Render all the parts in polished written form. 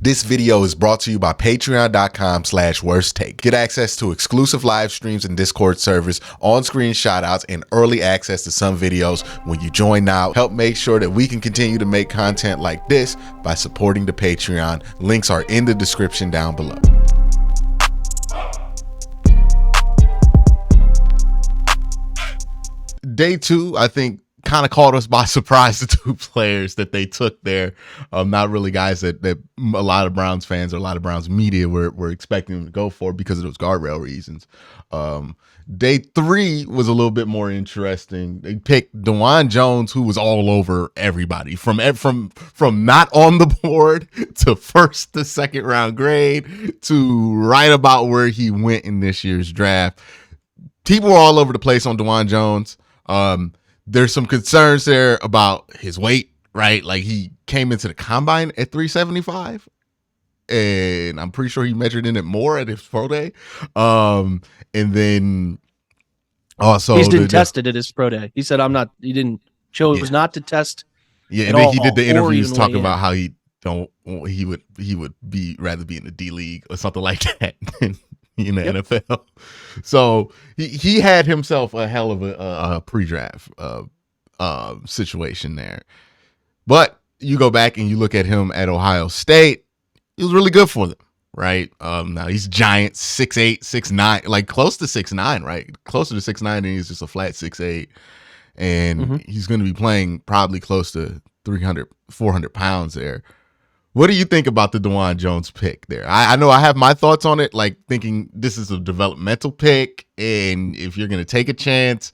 This video is brought to you by patreon.com/worsttake. Get access to exclusive live streams and Discord servers, on-screen shoutouts, and early access to some videos when you join now. Help make sure that we can continue to make content like this by supporting the Patreon. Links are in the description down below. Day two, I think, kind of caught us by surprise, the two players that they took there. Not really guys that a lot of Browns fans or a lot of Browns media were expecting them to go for because of those guardrail reasons. Day three was a little bit more interesting. They picked DeJuan Jones, who was all over everybody, from not on the board to first to second round grade to right about where he went in this year's draft. People were all over the place on DeJuan Jones. There's some concerns there about his weight, right? Like, he came into the combine at 375, and I'm pretty sure he measured in it more at his pro day. And then also he didn't test it at his pro day. He said, chose not to test. Yeah, and then he did the interviews talking about how he would rather be in the D League or something like that than in the NFL. So he had himself a hell of a pre-draft situation there. But you go back and you look at him at Ohio State, he was really good for them, right? Now he's giant, 6'8", 6'9", like close to 6'9", right? Closer to 6'9", and he's just a flat 6'8". And he's going to be playing probably close to 300, 400 pounds there. What do you think about the DeJuan Jones pick there? I know I have my thoughts on it, like thinking this is a developmental pick, and if you're going to take a chance,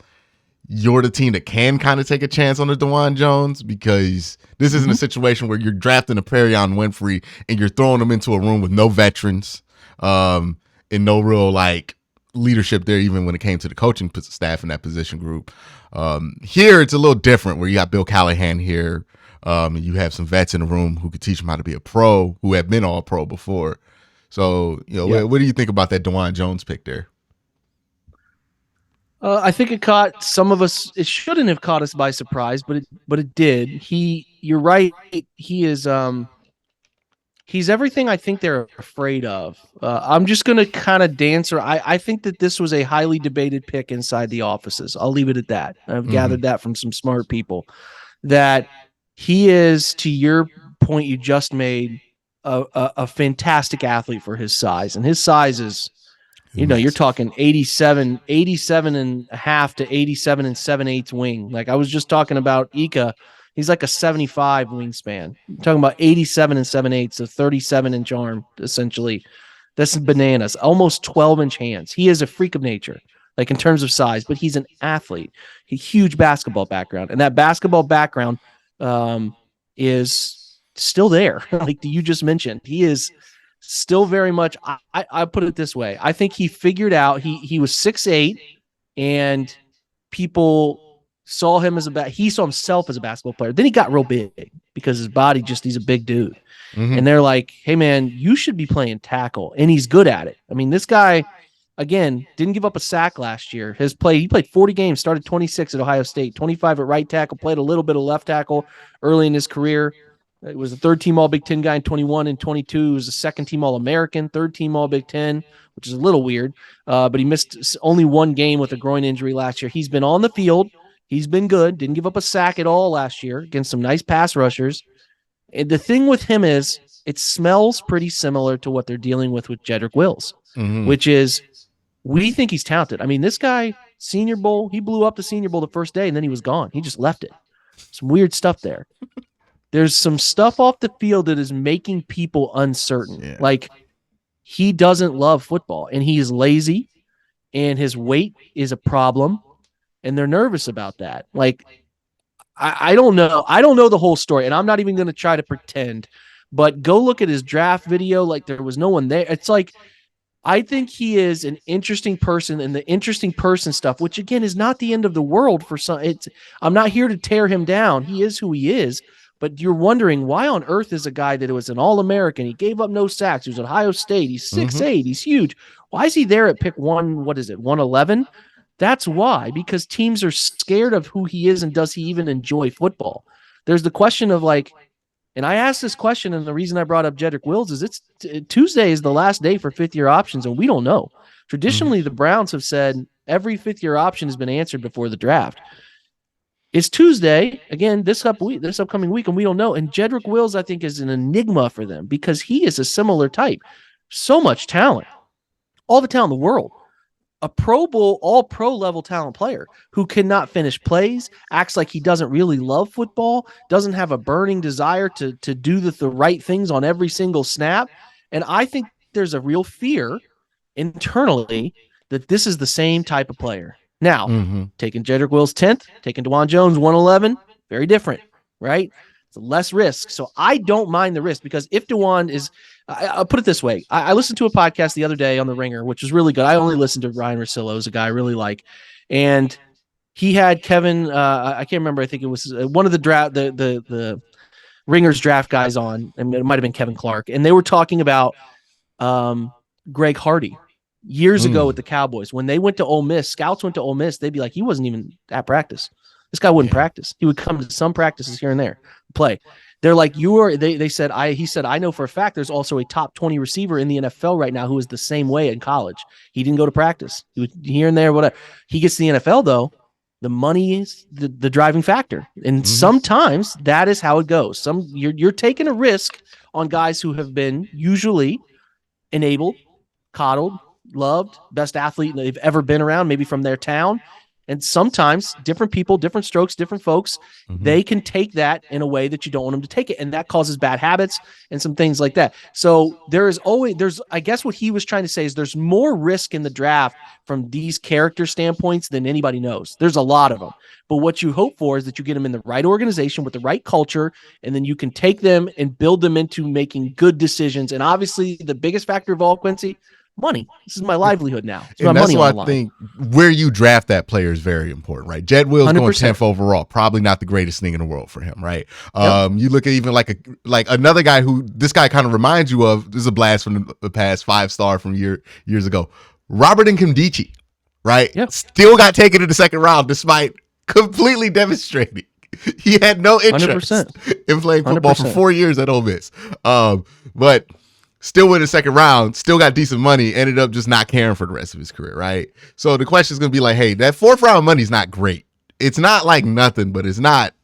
you're the team that can kind of take a chance on the DeJuan Jones, because this isn't a situation where you're drafting a Perion Winfrey and you're throwing them into a room with no veterans and no real like leadership there, even when it came to the coaching staff in that position group. Here it's a little different, where you got Bill Callahan here. And you have some vets in the room who could teach him how to be a pro, who have been all pro before. So, what do you think about that DeJuan Jones pick there? I think it caught some of us. It shouldn't have caught us by surprise, but it did. You're right. He is. He's everything I think they're afraid of. I'm just going to kind of dance. I think that this was a highly debated pick inside the offices. I'll leave it at that. I've gathered that from some smart people. That he is, to your point you just made, a fantastic athlete for his size. And his size is, you're talking 87 and a half to 87 and 7/8 wing. Like I was just talking about Ika. He's like a 75 wingspan. I'm talking about 87 and 7/8, so 37-inch arm, essentially. That's bananas. Almost 12-inch hands. He is a freak of nature, like in terms of size, but he's an athlete. Huge basketball background. And that basketball background is still there. Like you just mentioned, he is still very much, I put it this way. I think he figured out he was 6'8", and people saw him he saw himself as a basketball player. Then he got real big because his body, he's a big dude. And they're like, hey man, you should be playing tackle. And he's good at it. I mean, this guy, again, didn't give up a sack last year. He played 40 games, started 26 at Ohio State, 25 at right tackle, played a little bit of left tackle early in his career. He was a third-team All-Big Ten guy in 21 and 22. He was a second-team All-American, third-team All-Big Ten, which is a little weird. But he missed only one game with a groin injury last year. He's been on the field. He's been good. Didn't give up a sack at all last year against some nice pass rushers. And the thing with him is it smells pretty similar to what they're dealing with Jedrick Wills, which is, we think he's talented. I mean, this guy, Senior Bowl, he blew up the Senior Bowl the first day, and then he was gone. He just left it. Some weird stuff there. There's some stuff off the field that is making people uncertain. Yeah. Like, he doesn't love football, and he is lazy, and his weight is a problem, and they're nervous about that. Like, I don't know. I don't know the whole story, and I'm not even going to try to pretend, but go look at his draft video like there was no one there. It's like, I think he is an interesting person, and the interesting person stuff, which again is not the end of the world for some. I'm not here to tear him down. He is who he is, but you're wondering why on earth is a guy that was an All-American. He gave up no sacks. He was at Ohio State. He's 6'8". He's huge. Why is he there at pick 111? That's why, because teams are scared of who he is and does he even enjoy football. There's the question of like, And I asked this question, and the reason I brought up Jedrick Wills is Tuesday is the last day for fifth-year options, and we don't know. Traditionally, the Browns have said every fifth-year option has been answered before the draft. It's Tuesday, again, this upcoming week, and we don't know. And Jedrick Wills, I think, is an enigma for them because he is a similar type. So much talent. All the talent in the world. A Pro Bowl, all-pro level talent player who cannot finish plays, acts like he doesn't really love football, doesn't have a burning desire to do the right things on every single snap. And I think there's a real fear internally that this is the same type of player. Now, taking Jedrick Wills 10th, taking DeJuan Jones 111, very different, right? It's less risk. So I don't mind the risk because if DeJuan is – I'll put it this way. I listened to a podcast the other day on The Ringer, which was really good. I only listened to Ryan Russillo, who's a guy I really like. And he had Kevin, I can't remember, I think it was one of the Ringer's draft guys on, and it might have been Kevin Clark. And they were talking about Greg Hardy years ago with the Cowboys. When they went to Ole Miss, scouts went to Ole Miss, they'd be like, he wasn't even at practice. This guy wouldn't practice. He would come to some practices here and there, play. They're like, he said, I know for a fact there's also a top 20 receiver in the NFL right now who is the same way in college. He didn't go to practice. He was here and there, whatever. He gets to the NFL though. The money is the driving factor. And sometimes that is how it goes. You're taking a risk on guys who have been usually enabled, coddled, loved, best athlete they've ever been around, maybe from their town. And sometimes different people, different strokes, different folks, they can take that in a way that you don't want them to take it. And that causes bad habits and some things like that. So I guess what he was trying to say is there's more risk in the draft from these character standpoints than anybody knows. There's a lot of them. But what you hope for is that you get them in the right organization with the right culture, and then you can take them and build them into making good decisions. And obviously the biggest factor of all, Quincy, money. This is my livelihood now. It's my money on the line. I think where you draft that player is very important, right? Jed Wills 100%. Going 10th overall, probably not the greatest thing in the world for him, right? You look at even like another guy who this guy kind of reminds you of. This is a blast from the past, 5-star from years ago. Robert Nkemdiche, right? Yep. Still got taken in the second round despite completely demonstrating he had no interest 100%. In playing football 100%. For 4 years at Ole Miss. But still went in the second round, still got decent money, ended up just not caring for the rest of his career, right? So the question is going to be like, hey, that 4th round money is not great. It's not like nothing, but it's not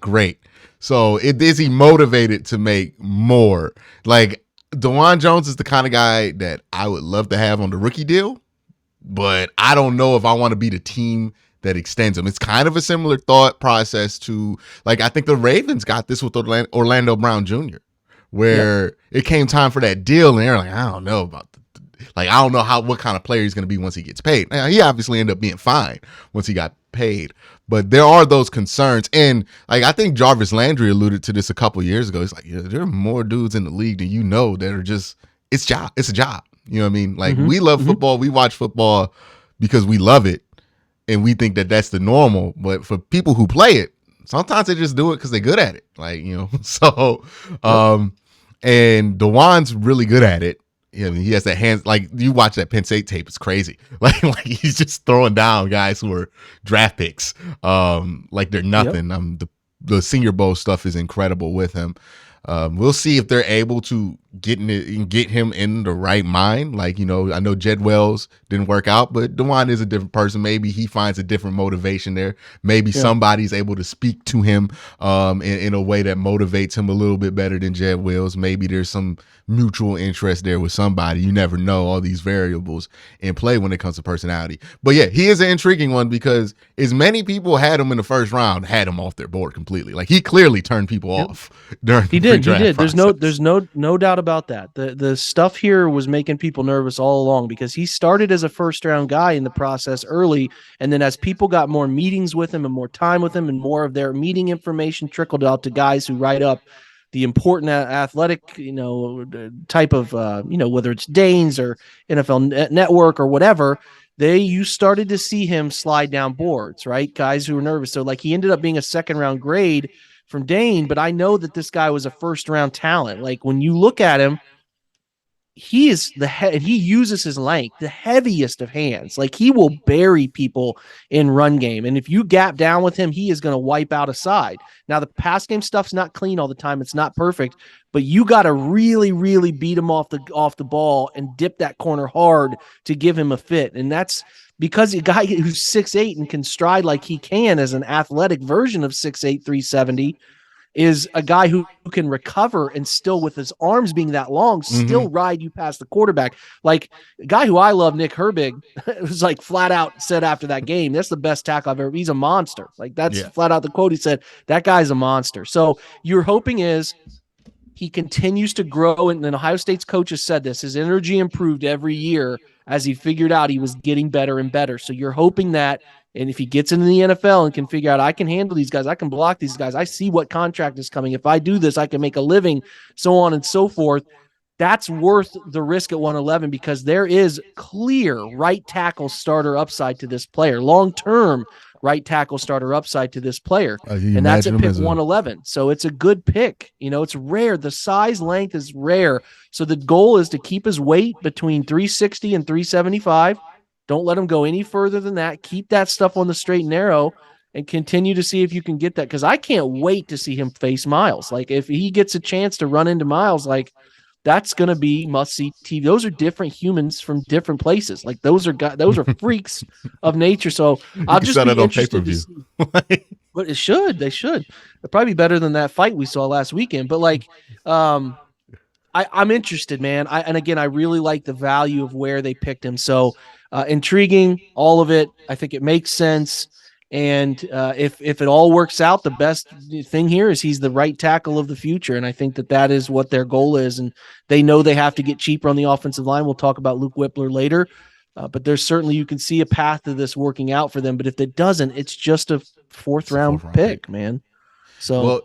great. So is he motivated to make more? Like DeJuan Jones is the kind of guy that I would love to have on the rookie deal, but I don't know if I want to be the team that extends him. It's kind of a similar thought process to, like, I think the Ravens got this with Orlando Brown Jr., where it came time for that deal, and they're like, I don't know about I don't know what kind of player he's going to be once he gets paid. Now, he obviously ended up being fine once he got paid, but there are those concerns. And I think Jarvis Landry alluded to this a couple years ago. He's like, there are more dudes in the league than you know that are just, it's a job. You know what I mean? We love football. We watch football because we love it, and we think that that's the normal. But for people who play it, sometimes they just do it because they're good at it. So, and DeJuan's really good at it. I mean, he has that hands, you watch that Penn State tape, it's crazy. Like he's just throwing down guys who are draft picks, like they're nothing. Yep. The Senior Bowl stuff is incredible with him. We'll see if they're able to get him in the right mind. I know Jed Wells didn't work out, but DeJuan is a different person. Maybe he finds a different motivation there. Maybe somebody's able to speak to him in a way that motivates him a little bit better than Jed Wells. Maybe there's some mutual interest there with somebody. You never know, all these variables in play when it comes to personality. But yeah, he is an intriguing one because as many people had him in the first round, had him off their board completely. He clearly turned people off during he did. Process. There's no doubt about that. The stuff here was making people nervous all along because he started as a first round guy in the process early, and then as people got more meetings with him and more time with him and more of their meeting information trickled out to guys who write up the important athletic, type of, whether it's Danes or NFL Network or whatever, you started to see him slide down boards, right? Guys who were nervous. So he ended up being a second round grade from Dane, but I know that this guy was a first round talent. When you look at him, he is he uses his length, the heaviest of hands. Like, he will bury people in run game. And if you gap down with him, he is going to wipe out a side. Now, the pass game stuff's not clean all the time. It's not perfect, but you got to really, really beat him off the ball and dip that corner hard to give him a fit. And that's because a guy who's 6'8" and can stride like he can as an athletic version of 6'8", 370 is a guy who can recover and still, with his arms being that long, still ride you past the quarterback. Like, a guy who I love, Nick Herbig, was like flat out said after that game, that's the best tackle I've ever. He's a monster. Like, that's flat out the quote. He said, that guy's a monster. So your hoping is he continues to grow. And then Ohio State's coaches said this, his energy improved every year as he figured out he was getting better and better. So you're hoping that, and if he gets into the NFL and can figure out, I can handle these guys, I can block these guys, I see what contract is coming, if I do this, I can make a living, so on and so forth. That's worth the risk at 111, because there is clear right tackle starter upside to this player, long-term right tackle starter upside to this player. And that's at pick 111. So it's a good pick. You know, it's rare. The size length is rare. So the goal is to keep his weight between 360 and 375. Don't let him go any further than that. Keep that stuff on the straight and narrow and continue to see if you can get that. Because I can't wait to see him face Miles. Like, if he gets a chance to run into Miles, like, that's going to be must-see TV. Those are different humans from different places. Like, those are freaks of nature. So I'll just be interested to see. But they should. It'll probably be better than that fight we saw last weekend. But, like, I'm interested, man. And again, I really like the value of where they picked him. So intriguing, all of it. I think it makes sense. And if it all works out, the best thing here is he's the right tackle of the future. And I think that is what their goal is. And they know they have to get cheaper on the offensive line. We'll talk about Luke Wypler later. But there's certainly, you can see a path to this working out for them. But if it doesn't, it's just a fourth round pick, man. So, well,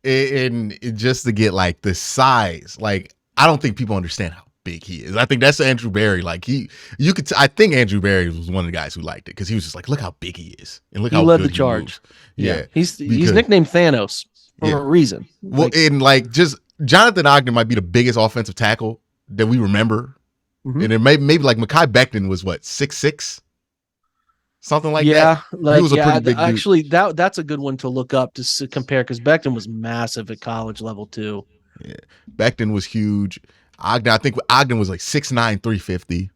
and just to get like the size, like, I don't think people understand how big he is. I think that's Andrew Berry. Like, I think Andrew Berry was one of the guys who liked it, because he was just like, look how big he is, and look how led good the charge. Yeah, he's nicknamed Thanos for a reason. Well, like, and like, just Jonathan Ogden might be the biggest offensive tackle that we remember, and it maybe like Mekhi Becton was what, 6'6", something like that. Like, he was a pretty big dude. Actually, that's a good one to look up to compare, because Becton was massive at college level too. Yeah, Becton was huge. Ogden, I think Ogden was like 6'9", 350.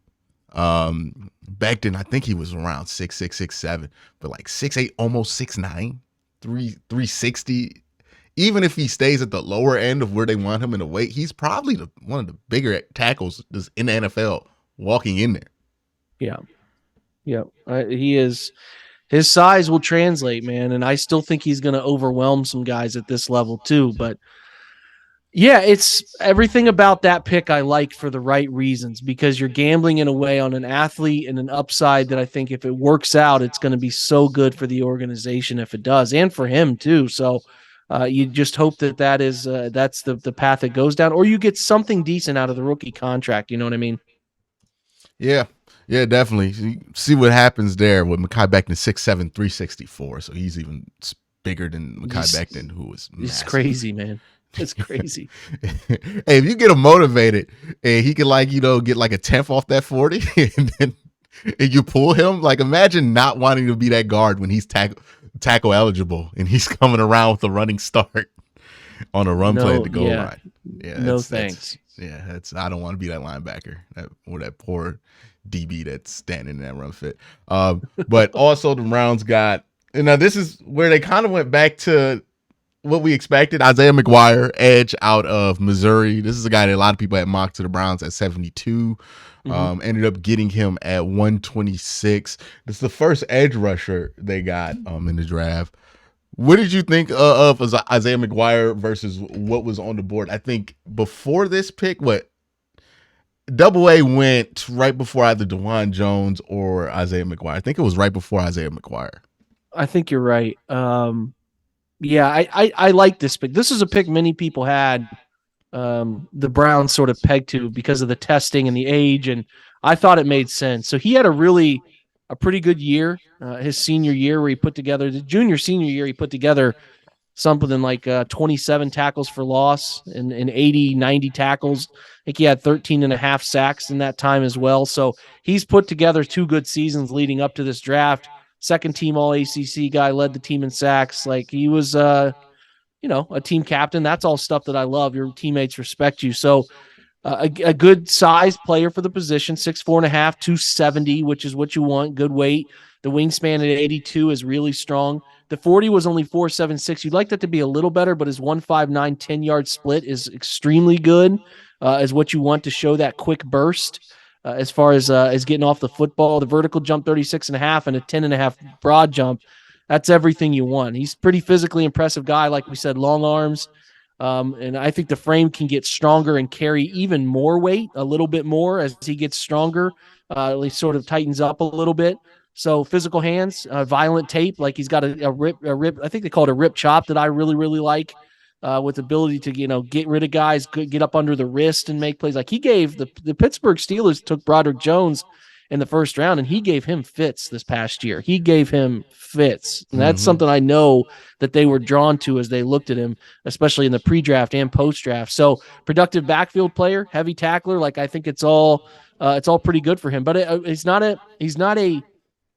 Becton, I think he was around 6'6", 6'7", but like 6'8", almost 6'9", 360. Even if he stays at the lower end of where they want him in the weight, he's probably one of the bigger tackles in the NFL walking in there. Yeah. He is. His size will translate, man, and I still think he's going to overwhelm some guys at this level too. But yeah, it's everything about that pick I like for the right reasons, because you're gambling in a way on an athlete and an upside that I think if it works out, it's going to be so good for the organization if it does, and for him too. So you just hope that's the path it goes down, or you get something decent out of the rookie contract. You know what I mean? Yeah, definitely. See what happens there with Mekhi Becton, 6'7", 364. So he's even bigger than Mekhi Becton, who was massive. He's crazy, man. It's crazy. Hey, if you get him motivated and he can, like, get like a 10th off that 40 and you pull him, like, imagine not wanting to be that guard when he's tackle eligible and he's coming around with a running start on a run play at the goal line. Yeah, no thanks. I don't want to be that linebacker or that poor DB that's standing in that run fit. But also the Browns got, and now this is where they kind of went back to what we expected. Isaiah McGuire, edge out of Missouri. This is a guy that a lot of people had mocked to the Browns at 72. Ended up getting him at 126. This is the first edge rusher they got in the draft. What did you think of Isaiah McGuire versus what was on the board? I think before this pick, Double A went right before either DeJuan Jones or Isaiah McGuire. I think it was right before Isaiah McGuire. I think you're right. Yeah, I like this pick. This is a pick many people had the Browns sort of pegged to because of the testing and the age, and I thought it made sense. So he had a pretty good year, his senior year, where he put together the senior year he put together something like 27 tackles for loss and 80, 90 tackles. I think he had 13 and a half sacks in that time as well. So he's put together 2 good seasons leading up to this draft. Second team all ACC guy, led the team in sacks. Like he was, a team captain. That's all stuff that I love. Your teammates respect you. So a good size player for the position, 6'4.5", 270, which is what you want. Good weight. The wingspan at 82 is really strong. The 40 was only 4.76. You'd like that to be a little better, but his 1.59 10-yard split is extremely good. Is what you want to show that quick burst as far as getting off the football. The vertical jump 36.5 and a 10.5 broad jump. That's everything you want. He's pretty physically impressive guy, like we said, long arms. And I think the frame can get stronger and carry even more weight, a little bit more as he gets stronger. He sort of tightens up a little bit. So physical hands, violent tape, like he's got a rip. I think they call it a rip chop that I really, really like, with the ability to, get rid of guys, get up under the wrist and make plays. Like he gave the Pittsburgh Steelers took Broderick Jones in the first round, and he gave him fits this past year. He gave him fits. And that's something I know that they were drawn to as they looked at him, especially in the pre-draft and post-draft. So productive backfield player, heavy tackler. Like I think it's all pretty good for him, but he's not a,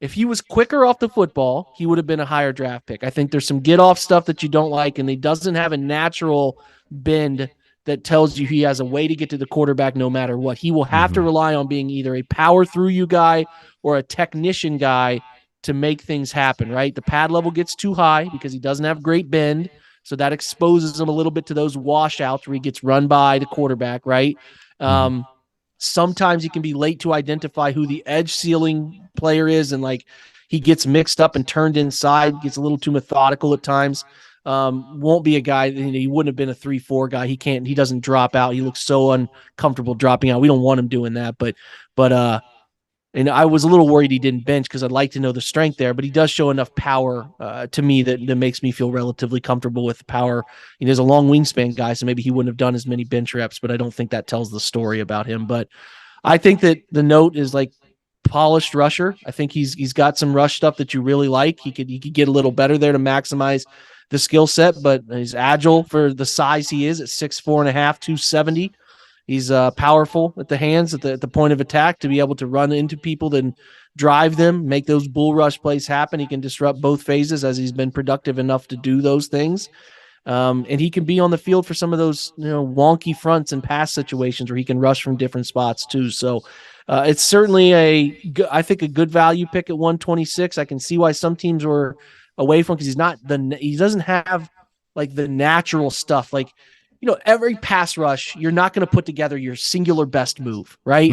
if he was quicker off the football, he would have been a higher draft pick. I think there's some get off stuff that you don't like, and he doesn't have a natural bend that tells you he has a way to get to the quarterback no matter what. He will have to rely on being either a power through you guy or a technician guy to make things happen, right? The pad level gets too high because he doesn't have great bend, so that exposes him a little bit to those washouts where he gets run by the quarterback, right? Sometimes he can be late to identify who the edge sealing player is, and like he gets mixed up and turned inside, gets a little too methodical at times. Won't be a guy, he wouldn't have been a 3-4 guy. He doesn't drop out. He looks so uncomfortable dropping out. We don't want him doing that, but and I was a little worried he didn't bench because I'd like to know the strength there, but he does show enough power to me that makes me feel relatively comfortable with the power. There's a long wingspan guy, so maybe he wouldn't have done as many bench reps, but I don't think that tells the story about him. But I think that the note is like polished rusher. I think he's got some rush stuff that you really like. He could get a little better there to maximize the skill set, but he's agile for the size he is at 6'4.5", 270. He's powerful at the hands, at the point of attack, to be able to run into people, then drive them, make those bull rush plays happen. He can disrupt both phases as he's been productive enough to do those things. And he can be on the field for some of those wonky fronts and pass situations where he can rush from different spots too. So it's certainly I think a good value pick at 126. I can see why some teams were away from, because he doesn't have like the natural stuff. Like, every pass rush, you're not going to put together your singular best move, right?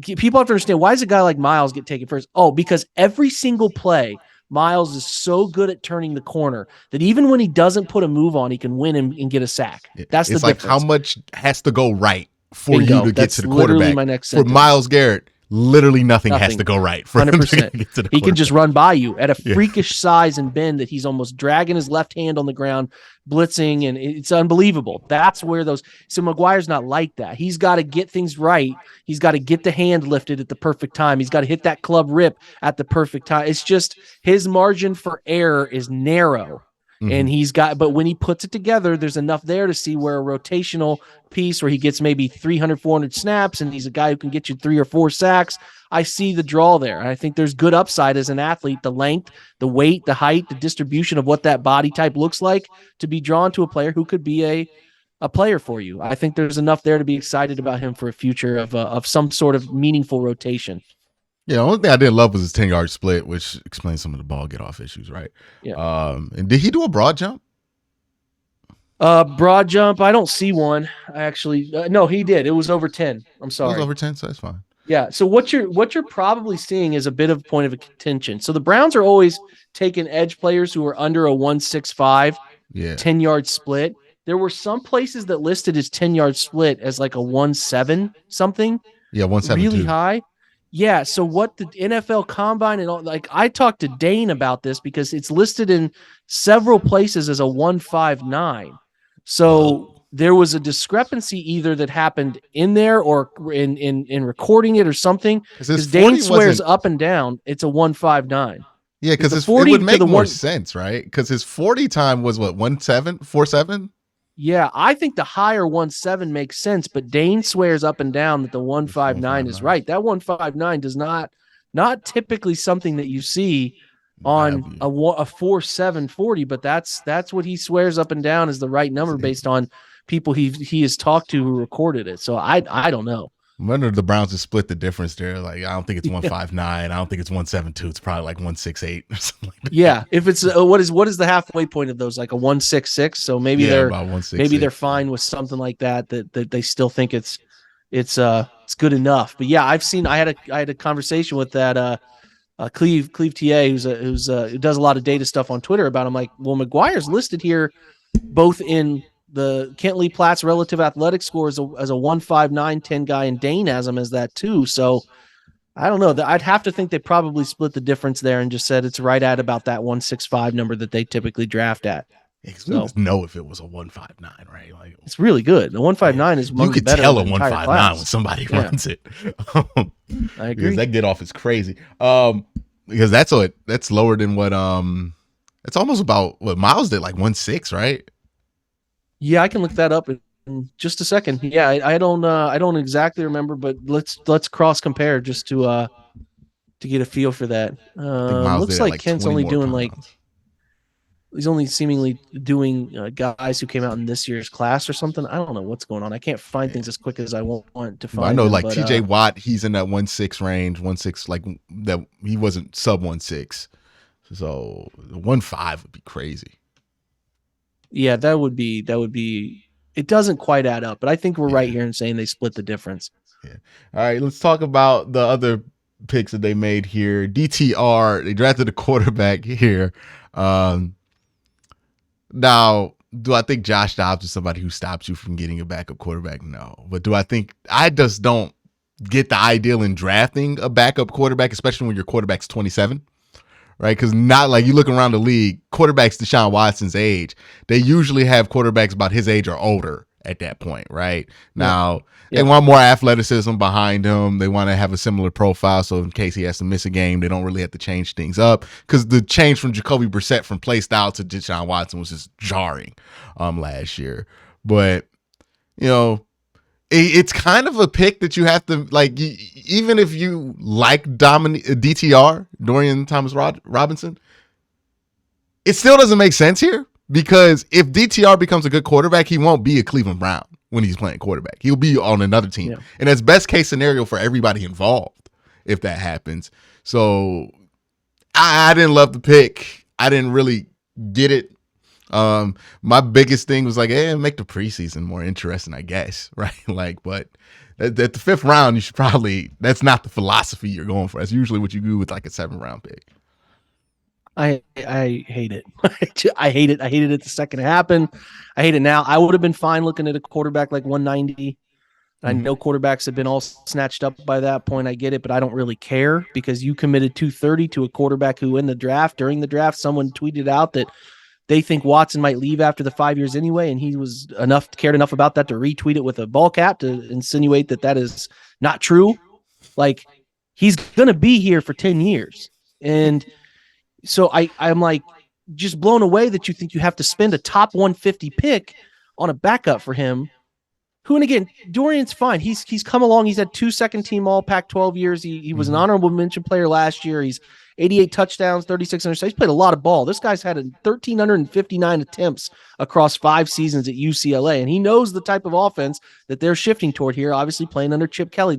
People have to understand, why does a guy like Miles get taken first? Oh, because every single play, Miles is so good at turning the corner that even when he doesn't put a move on, he can win and get a sack. That's the difference. It's like how much has to go right for Bingo. you to get That's to the quarterback. Literally my next for sentence. Myles Garrett, literally nothing has to go right for him to get to the quarterback. He can just run by you at a freakish size and bend that he's almost dragging his left hand on the ground, blitzing, and it's unbelievable. That's where so McGuire's not like that. He's got to get things right. He's got to get the hand lifted at the perfect time. He's got to hit that club rip at the perfect time. It's just his margin for error is narrow. And but when he puts it together, there's enough there to see where a rotational piece where he gets maybe 300, 400 snaps, and he's a guy who can get you 3 or 4 sacks. I see the draw there. And I think there's good upside as an athlete, the length, the weight, the height, the distribution of what that body type looks like to be drawn to a player who could be a player for you. I think there's enough there to be excited about him for a future of some sort of meaningful rotation. Yeah, the only thing I didn't love was his 10-yard split, which explains some of the ball get-off issues, right? Yeah. And did he do a broad jump? Broad jump, I don't see one. No, he did. It was over 10. I'm sorry. It was over 10, so that's fine. Yeah. So what you're probably seeing is a bit of a point of contention. So the Browns are always taking edge players who are under a 165, 10-yard split. There were some places that listed his 10-yard split as like a 1.7 something. Yeah, 1.7 really high. Yeah, so what the NFL Combine and all, like I talked to Dane about this because it's listed in several places as a 159. So there was a discrepancy either that happened in there or in recording it or something. Because Dane swears up and down it's a 159. Yeah, because it 40 would to make the more one. sense, right? Because his 40 time was what, 1.747? Yeah, I think the higher 1.7 makes sense, but Dane swears up and down that the 1.59 is 159. right. That 1.59 does not typically something that you see on a 4.7 40, but that's what he swears up and down is the right number based on people he has talked to who recorded it. So I don't know. I wonder if the Browns just split the difference there. Like, I don't think it's Yeah. 159. I don't think it's 172. It's probably like 168 or something like that. Yeah, if it's what is the halfway point of those, like a 1.66? So maybe About 166. they're fine with something like that they still think it's good enough. But yeah, I had a conversation with that Cleve TA who does a lot of data stuff on Twitter about him. Like, well, McGuire's listed here both in the Kent Lee Platts relative athletic score as a 1.59 10 guy, and Dane has him as that too. So I don't know. I'd have to think they probably split the difference there and just said it's right at about that 1.65 number that they typically draft at. Yeah, we would know if it was a 159, right? Like, it's really good. The 1.59 is you could better tell a than the entire 159 class. when somebody runs it. I agree. Because that get off is crazy. Because that's lower than what it's almost about what Miles did, like 1.6, right? Yeah, I can look that up in just a second. Yeah, I don't exactly remember, but let's cross compare just to get a feel for that. Looks like Kent's only doing he's only seemingly doing guys who came out in this year's class or something. I don't know what's going on. I can't find things as quick as I want to find. I know, them, like but, TJ Watt, he's in that 1.6 range, 1.6, like that. He wasn't sub 1.6, so 1.5 would be crazy. Yeah, that would be. It doesn't quite add up, but I think we're right here in saying they split the difference. Yeah. All right, let's talk about the other picks that they made here. DTR, they drafted a quarterback here. Now, do I think Josh Dobbs is somebody who stops you from getting a backup quarterback? No. But do I think I just don't get the ideal in drafting a backup quarterback, especially when your quarterback's 27? Right? Because not like you look around the league, quarterbacks Deshaun Watson's age, they usually have quarterbacks about his age or older at that point, right? Now, they want more athleticism behind him. They want to have a similar profile, so in case he has to miss a game, they don't really have to change things up. Because the change from Jacoby Brissett from play style to Deshaun Watson was just jarring last year. But, you know, it's kind of a pick that you have to, like, even if you like DTR, Dorian Thompson-Robinson, it still doesn't make sense here, because if DTR becomes a good quarterback, he won't be a Cleveland Brown when he's playing quarterback. He'll be on another team. Yeah. And that's best case scenario for everybody involved if that happens. So I didn't love the pick. I didn't really get it. My biggest thing was like, make the preseason more interesting, I guess, right? Like, but at the 5th round, you should probably, that's not the philosophy you're going for. That's usually what you do with like a 7th round pick. I hate it. I hate it. I hated it the second it happened. I hate it now. I would have been fine looking at a quarterback like 190. I know quarterbacks have been all snatched up by that point. I get it, but I don't really care, because you committed 230 to a quarterback who during the draft, someone tweeted out that they think Watson might leave after the 5 years anyway, and he was cared enough about that to retweet it with a ball cap to insinuate that is not true. Like, he's going to be here for 10 years. And so I'm like just blown away that you think you have to spend a top 150 pick on a backup for him. Who, and again, Dorian's fine. He's come along. He's had 2 second-team All Pac-12 years. He was an honorable mention player last year. He's 88 touchdowns, 36 interceptions. He's played a lot of ball. This guy's had 1,359 attempts across 5 seasons at UCLA, and he knows the type of offense that they're shifting toward here, obviously playing under Chip Kelly.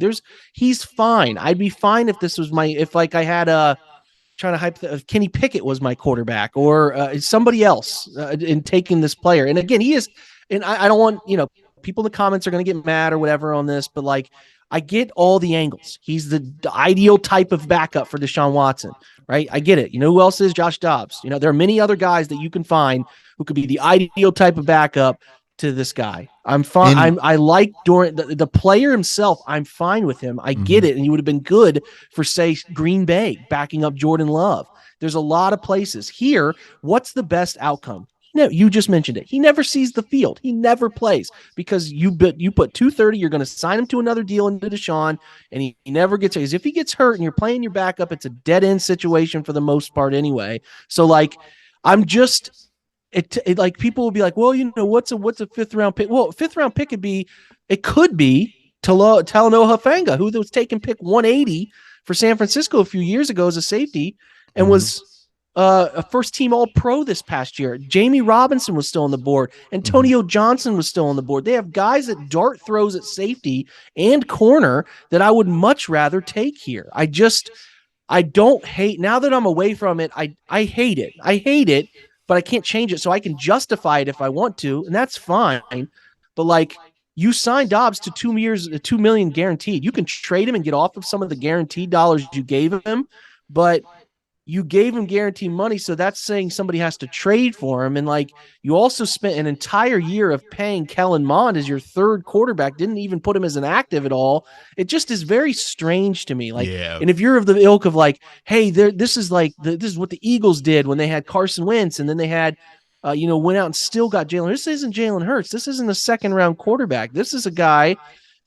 He's fine. I'd be fine if this was I had Kenny Pickett was my quarterback, or somebody else in taking this player. And again, he is, and I don't want, people in the comments are going to get mad or whatever on this, but like, I get all the angles. He's the ideal type of backup for Deshaun Watson, right? I get it. You know who else is? Josh Dobbs. There are many other guys that you can find who could be the ideal type of backup to this guy. I'm fine. I like Dorian, the player himself. I'm fine with him. I get it. And he would have been good for, say, Green Bay, backing up Jordan Love. There's a lot of places here. What's the best outcome? You just mentioned it. He never sees the field. He never plays because you put 230. You're going to sign him to another deal into DeJuan, and he never gets. Because if he gets hurt and you're playing your backup, it's a dead end situation for the most part anyway. So like, I'm just. Like people will be like, well, what's a fifth round pick? Well, fifth round pick could be Talanoa Hufanga, who was taking pick 180 for San Francisco a few years ago as a safety, and was a first team all pro this past year. Jamie Robinson was still on the board. Antonio Johnson was still on the board. They have guys that dart throws at safety and corner that I would much rather take here. I don't hate, now that I'm away from it, I hate it. I hate it, but I can't change it. So I can justify it if I want to, and that's fine. But like, you signed Dobbs to 2 years, $2 million guaranteed. You can trade him and get off of some of the guaranteed dollars you gave him, but you gave him guaranteed money, so that's saying somebody has to trade for him. And like, you also spent an entire year of paying Kellen Mond as your third quarterback, didn't even put him as an active at all. It just is very strange to me. Like, and if you're of the ilk of like, hey, this is what the Eagles did when they had Carson Wentz, and then they had went out and still got Jalen. This isn't Jalen Hurts. This isn't a second round quarterback. This is a guy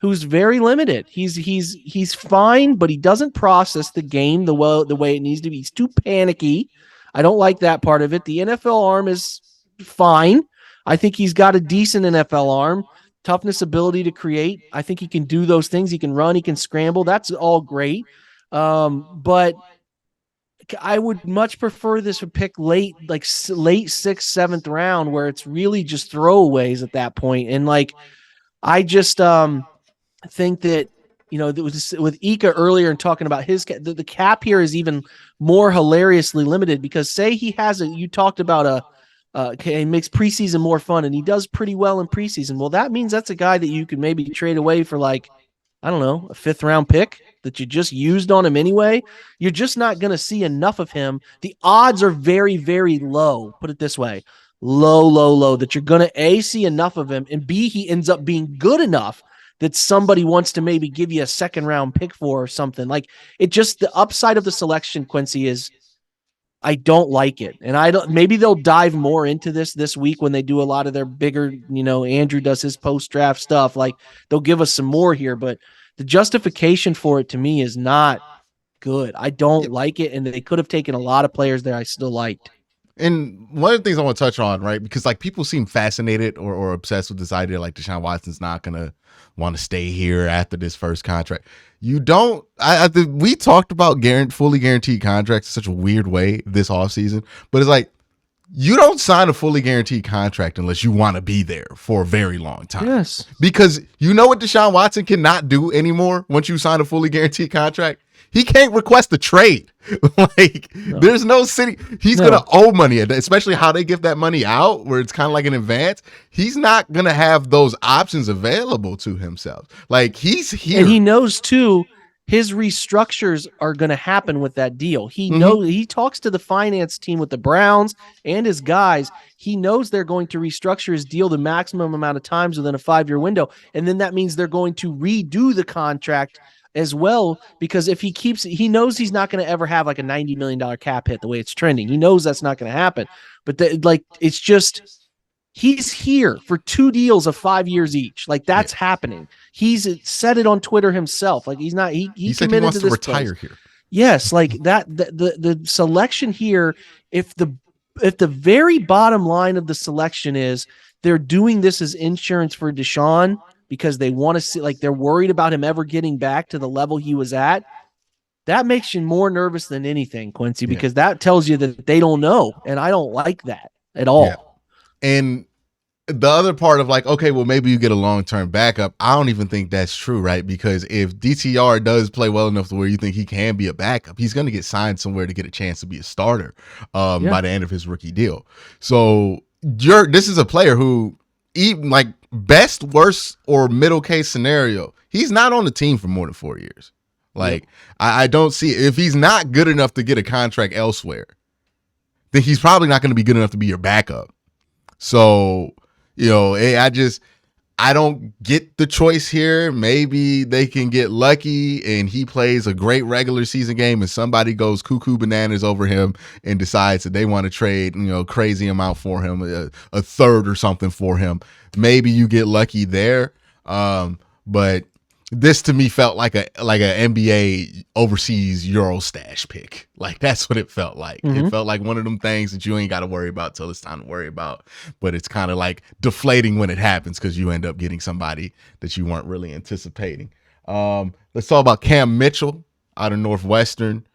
who's very limited. He's fine, but he doesn't process the game the way it needs to be. He's too panicky. I don't like that part of it. The NFL arm is fine. I think he's got a decent NFL arm. Toughness, ability to create. I think he can do those things. He can run. He can scramble. That's all great. But I would much prefer this pick late 6th, 7th round, where it's really just throwaways at that point. And like, I just think that, there was with Ika earlier and talking about the cap here is even more hilariously limited, because say he has you talked about he makes preseason more fun, and he does pretty well in preseason. Well, that means that's a guy that you could maybe trade away for, like, I don't know, a 5th round pick that you just used on him anyway. You're just not going to see enough of him. The odds are very, very low. Put it this way. Low, that you're going to see enough of him, and B, he ends up being good enough that somebody wants to maybe give you a 2nd round pick for or something. Like, it just, the upside of the selection, Quincy, is I don't like it. And maybe they'll dive more into this week when they do a lot of their bigger, Andrew does his post-draft stuff. Like, they'll give us some more here, but the justification for it to me is not good. I don't like it. And they could have taken a lot of players there I still liked. And one of the things I want to touch on, right, because like people seem fascinated or obsessed with this idea, like Deshaun Watson's not going to want to stay here after this first contract. You don't, we talked about fully guaranteed contracts in such a weird way this offseason, but it's like, you don't sign a fully guaranteed contract unless you want to be there for a very long time. Yes. Because you know what Deshaun Watson cannot do anymore once you sign a fully guaranteed contract? He can't request a trade. There's no city. He's going to owe money, especially how they give that money out, where it's kind of like an advance. He's not going to have those options available to himself. Like, he's here. And he knows, too, his restructures are going to happen with that deal. He knows, he talks to the finance team with the Browns and his guys. He knows they're going to restructure his deal the maximum amount of times within a 5-year window. And then that means they're going to redo the contract as well, because if he knows he's not going to ever have like a $90 million cap hit the way it's trending. He knows that's not going to happen. But it's just, he's here for 2 deals of 5 years each. Like, that's happening. He's said it on Twitter himself. Like, he said he wants to retire here. Yes, like that. The selection here, if the very bottom line of the selection is they're doing this as insurance for Deshaun because they want to see, like, they're worried about him ever getting back to the level he was at, that makes you more nervous than anything, Quincy, because that tells you that they don't know. And I don't like that at all. Yeah. And the other part of like, okay, well, maybe you get a long-term backup. I don't even think that's true, right? Because if DTR does play well enough to where you think he can be a backup, he's going to get signed somewhere to get a chance to be a starter by the end of his rookie deal. So this is a player who, even like best, worst, or middle case scenario, he's not on the team for more than 4 years. Like, I don't see, if he's not good enough to get a contract elsewhere, then he's probably not going to be good enough to be your backup. So, I don't get the choice here. Maybe they can get lucky and he plays a great regular season game and somebody goes cuckoo bananas over him and decides that they want to trade, crazy amount for him, a third or something for him. Maybe you get lucky there. But this to me felt like an NBA overseas Euro stash pick. Like that's what it felt like. It felt like one of them things that you ain't got to worry about till it's time to worry about. But it's kind of like deflating when it happens because you end up getting somebody that you weren't really anticipating. Let's talk about Cam Mitchell out of Northwestern.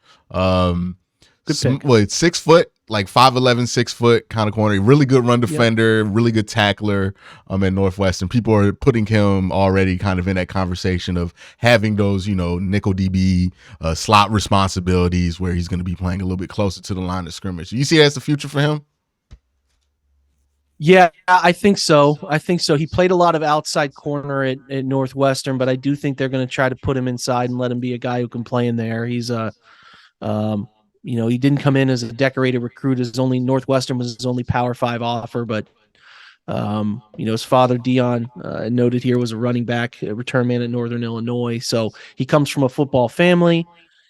It's 6 foot, like 5'11", 6 foot kind of corner. Really good run defender, really good tackler at Northwestern. People are putting him already kind of in that conversation of having those, nickel DB slot responsibilities where he's going to be playing a little bit closer to the line of scrimmage. You see that's the future for him? Yeah, I think so. He played a lot of outside corner at Northwestern, but I do think they're going to try to put him inside and let him be a guy who can play in there. He's he didn't come in as a decorated recruit. Northwestern was his only Power 5 offer, but his father DeJuan noted here was a running back, a return man at Northern Illinois. So he comes from a football family.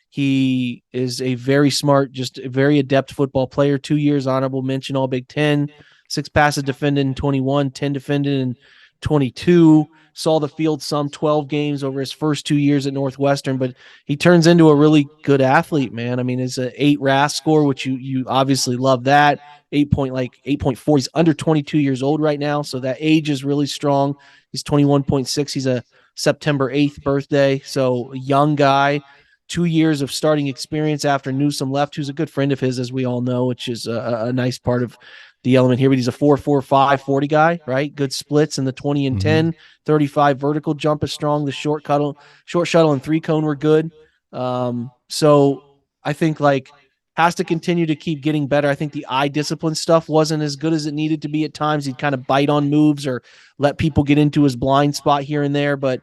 He is a very smart, just a very adept football player. 2 years honorable mention All Big Ten, 6 passes defended in 21, 10 defended in 22. Saw the field some 12 games over his first 2 years at Northwestern, but he turns into a really good athlete, man. I mean, it's an 8 RAS score, which you obviously love that. 8.4. He's under 22 years old right now, so that age is really strong. He's 21.6. He's a September 8th birthday, so a young guy. 2 years of starting experience after Newsome left, who's a good friend of his, as we all know, which is a nice part of the element here. But he's a 4.45 40 guy, right? Good splits in the 20 and 10, 35 vertical jump is strong. The short shuttle and 3-cone were good. So I think has to continue to keep getting better. I think the eye discipline stuff wasn't as good as it needed to be at times. He'd kind of bite on moves or let people get into his blind spot here and there. But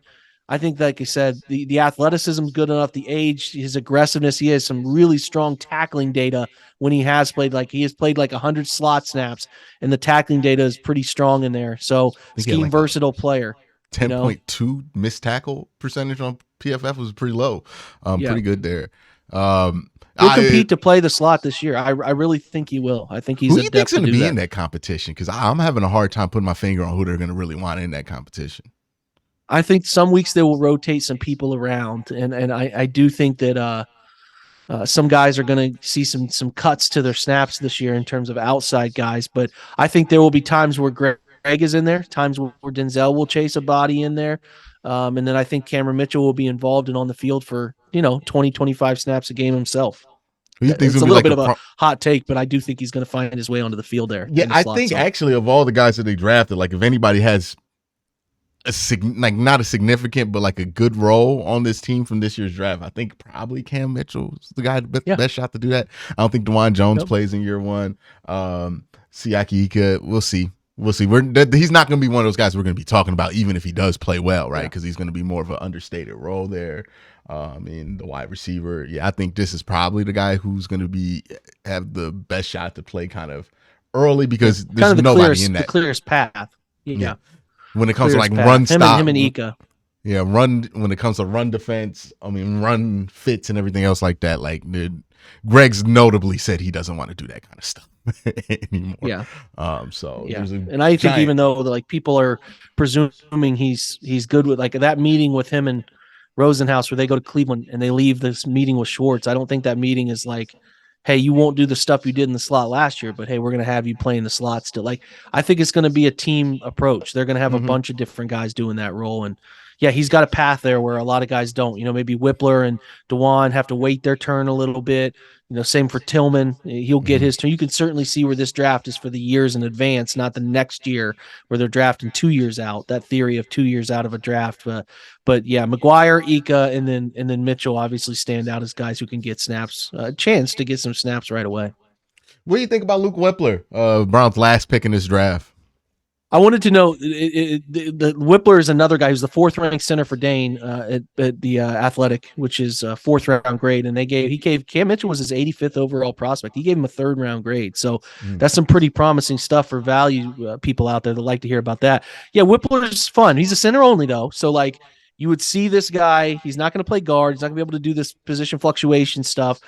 I think, like I said, the athleticism is good enough, the age, his aggressiveness. He has some really strong tackling data when he has played. He has played 100 slot snaps, and the tackling data is pretty strong in there. So scheme versatile player. 10.2 missed tackle percentage on PFF was pretty low. Pretty good there. He'll compete to play the slot this year. I really think he will. I think he's who do you think's going to be in that competition? Because I'm having a hard time putting my finger on who they're going to really want in that competition. I think some weeks they will rotate some people around, and I do think that some guys are going to see some cuts to their snaps this year in terms of outside guys. But I think there will be times where Greg is in there, times where Denzel will chase a body in there, and then I think Cameron Mitchell will be involved and on the field for 20, 25 snaps a game himself. It's a little bit of a hot take, but I do think he's going to find his way onto the field there. Yeah, I think actually of all the guys that they drafted, if anybody has not a significant, but a good role on this team from this year's draft, I think probably Cam Mitchell's the guy best shot to do that. I don't think DeJuan Jones plays in year one. Siaki Ika, we'll see. He's not going to be one of those guys we're going to be talking about, even if he does play well, right? Because he's going to be more of an understated role there. In the wide receiver, I think this is probably the guy who's going to have the best shot to play kind of early because there's nobody in that. The clearest path. Yeah. When it comes to run stop, him and Ika. Yeah, run when it comes to run defense. Run fits and everything else like that. Greg's notably said he doesn't want to do that kind of stuff anymore. Yeah. And I think even though people are presuming he's good with that meeting with him and Rosenhaus where they go to Cleveland and they leave this meeting with Schwartz. I don't think that meeting is hey, you won't do the stuff you did in the slot last year, but hey, we're going to have you play in the slot still. I think it's going to be a team approach. They're going to have a bunch of different guys doing that role. And yeah, he's got a path there where a lot of guys don't. Maybe Wypler and DeJuan have to wait their turn a little bit. Same for Tillman. He'll get his turn. You can certainly see where this draft is for the years in advance, not the next year where they're drafting 2 years out. That theory of 2 years out of a draft. But yeah, McGuire, Ika, and then Mitchell obviously stand out as guys who can get snaps, a chance to get some snaps right away. What do you think about Luke Wypler, Browns' last pick in this draft? I wanted to know the Wypler is another guy who's the fourth ranked center for Dane at the Athletic, which is a fourth round grade, and he gave Cam Mitchell was his 85th overall prospect. He gave him a third round grade, so that's some pretty promising stuff for value people out there that like to hear about that. Yeah, Wypler is fun. He's a center only though, so like you would see this guy. He's not going to play guard. He's not going to be able to do this position fluctuation stuff.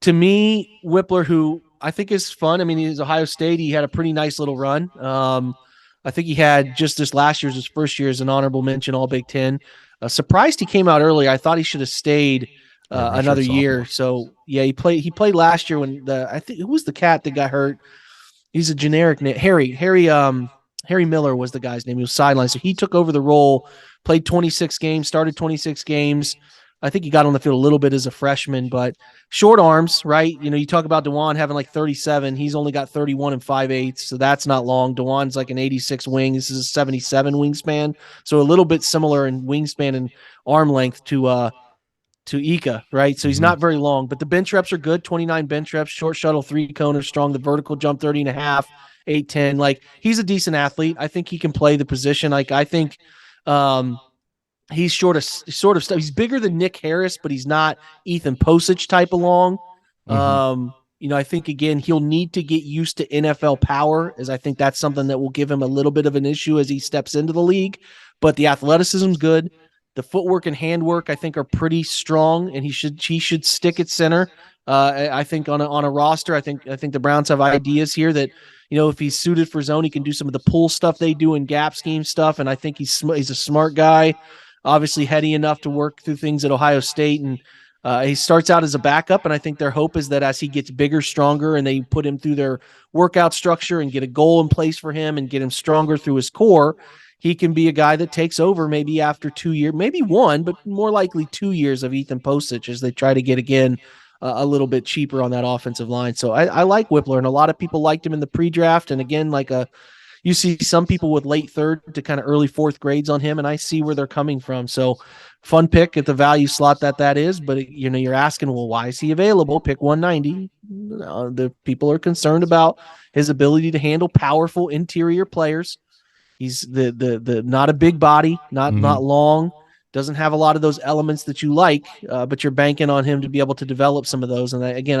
To me, Wypler, who I think is fun. I mean, he's Ohio State. He had a pretty nice little run. I think he had just this last year's his first year as an honorable mention All Big Ten. Surprised he came out early. I thought he should have stayed another year. So yeah, he played last year when I think who was the cat that got hurt. He's a generic name. Harry Miller was the guy's name. He was sidelined, so he took over the role. Played 26 games. Started 26 games. I think he got on the field a little bit as a freshman, but short arms, right? You know, you talk about DeJuan having like 37. He's only got 31 and 5/8, so that's not long. DeJuan's like an 86 wing. This is a 77 wingspan, so a little bit similar in wingspan and arm length to Ika, right? So he's not very long, but the bench reps are good. 29 bench reps, short shuttle, 3-coner strong. The vertical jump 30 and a half, 8-10. Like he's a decent athlete. I think he can play the position. Like I think he's sort of stuff. He's bigger than Nick Harris, but he's not Ethan Posich type of long. You know, I think again he'll need to get used to NFL power, as I think that's something that will give him a little bit of an issue as he steps into the league. But the athleticism's good. The footwork and handwork I think are pretty strong, and he should stick at center. I think on a roster, I think the Browns have ideas here that, you know, if he's suited for zone, he can do some of the pull stuff they do in gap scheme stuff, and I think he's a smart guy. Obviously heady enough to work through things at Ohio State, and he starts out as a backup, and I think their hope is that as he gets bigger, stronger, and they put him through their workout structure and get a goal in place for him and get him stronger through his core, he can be a guy that takes over maybe after 2 years, maybe one, but more likely 2 years of Ethan Posich as they try to get again a little bit cheaper on that offensive line. So I like Wypler, and a lot of people liked him in the pre-draft, and again, you see some people with late third to kind of early fourth grades on him, and I see where they're coming from. So fun pick at the value slot that is, but you know, you're asking, well, why is he available? Pick 190. The people are concerned about his ability to handle powerful interior players. He's the not a big body, not long, doesn't have a lot of those elements that you like, but you're banking on him to be able to develop some of those. And again,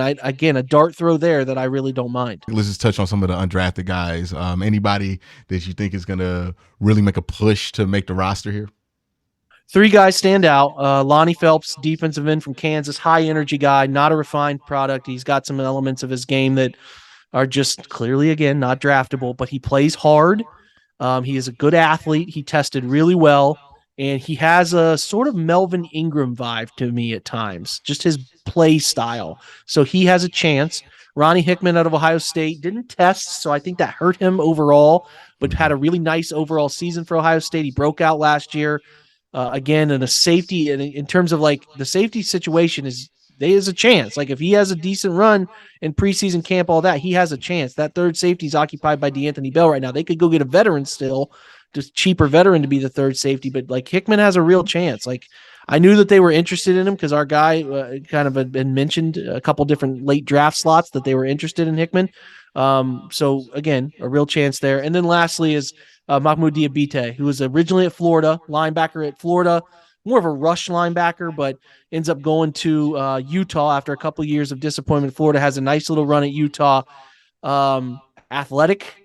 a dart throw there that I really don't mind. Let's just touch on some of the undrafted guys. Anybody that you think is going to really make a push to make the roster here? 3 guys stand out. Lonnie Phelps, defensive end from Kansas, high energy guy, not a refined product. He's got some elements of his game that are just clearly, again, not draftable, but he plays hard. He is a good athlete. He tested really well, and he has a sort of Melvin Ingram vibe to me at times, just his play style. So he has a chance. Ronnie Hickman out of Ohio State didn't test, so I think that hurt him overall, but had a really nice overall season for Ohio State. He broke out last year. Again, in a safety, and in terms of like the safety situation is a chance. Like if he has a decent run in preseason camp, all that, he has a chance. That third safety is occupied by DeAnthony Bell right now. They could go get a veteran still, just cheaper veteran to be the third safety, but like Hickman has a real chance. Like I knew that they were interested in him because our guy kind of had been mentioned a couple different late draft slots that they were interested in Hickman. So again, a real chance there. And then lastly is Mahmoud Diabite, who was originally at Florida, linebacker at Florida, more of a rush linebacker, but ends up going to Utah after a couple of years of disappointment. Florida has a nice little run at Utah. Athletic,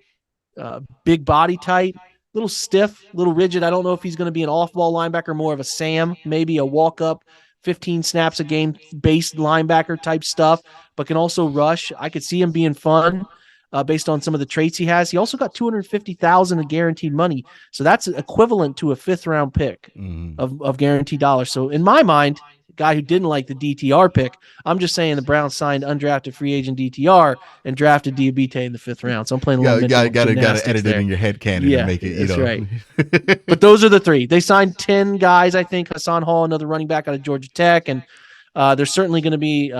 big body type, little stiff, little rigid. I don't know if he's going to be an off-ball linebacker, more of a Sam, maybe a walk-up, 15 snaps a game based linebacker type stuff, but can also rush. I could see him being fun. Based on some of the traits he has. He also got $250,000 in guaranteed money. So that's equivalent to a 5th-round pick of guaranteed dollars. So in my mind, guy who didn't like the DTR pick, I'm just saying the Browns signed undrafted free agent DTR and drafted Diabite in the 5th round. So I'm playing a little got to edit it in your head canon to make it, that's right. But those are the 3. They signed 10 guys, I think. Hassan Hall, another running back out of Georgia Tech. And there's certainly going to be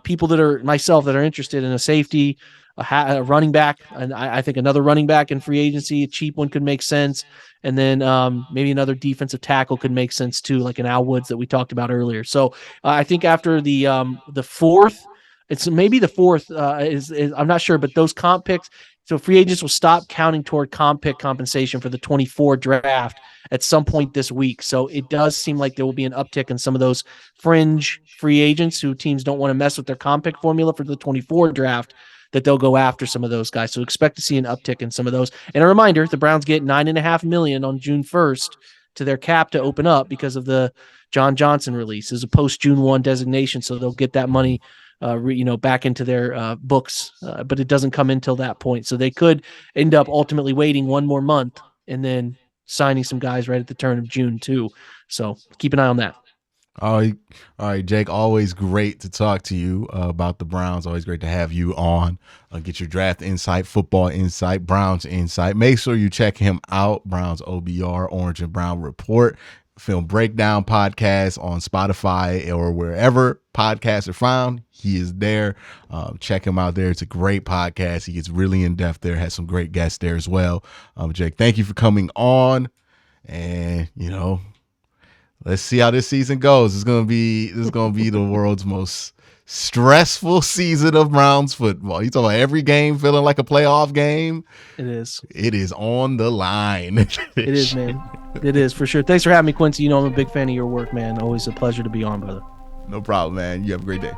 people that are interested in a safety, a running back, and I think another running back in free agency, a cheap one could make sense, and then maybe another defensive tackle could make sense too, like an Al Woods that we talked about earlier. So I think after the 4th, It's maybe the fourth is I'm not sure, but those comp picks. So free agents will stop counting toward comp pick compensation for the 24 draft at some point this week. So it does seem like there will be an uptick in some of those fringe free agents who teams don't want to mess with their comp pick formula for the 24 draft, that they'll go after some of those guys. So expect to see an uptick in some of those. And a reminder, the Browns get $9.5 million on June 1st to their cap to open up because of the John Johnson release. Is a post June 1 designation. So they'll get that money back into their books, but it doesn't come until that point. So they could end up ultimately waiting one more month and then signing some guys right at the turn of June too. So keep an eye on that. All right, Jake, always great to talk to you about the Browns. Always great to have you on. Get your draft insight, football insight, Browns insight. Make sure you check him out, Browns OBR, Orange and Brown Report. Film Breakdown podcast on Spotify or wherever podcasts are found. He is there. Check him out there. It's a great podcast. He gets really in depth there. Has some great guests there as well. Jake, thank you for coming on. And let's see how this season goes. This is gonna be the world's most stressful season of Browns football. You talking about every game feeling like a playoff game? It is. It is on the line. It is, man. It is for sure. Thanks for having me, Quincy. I'm a big fan of your work, man. Always a pleasure to be on, brother. No problem, man. You have a great day.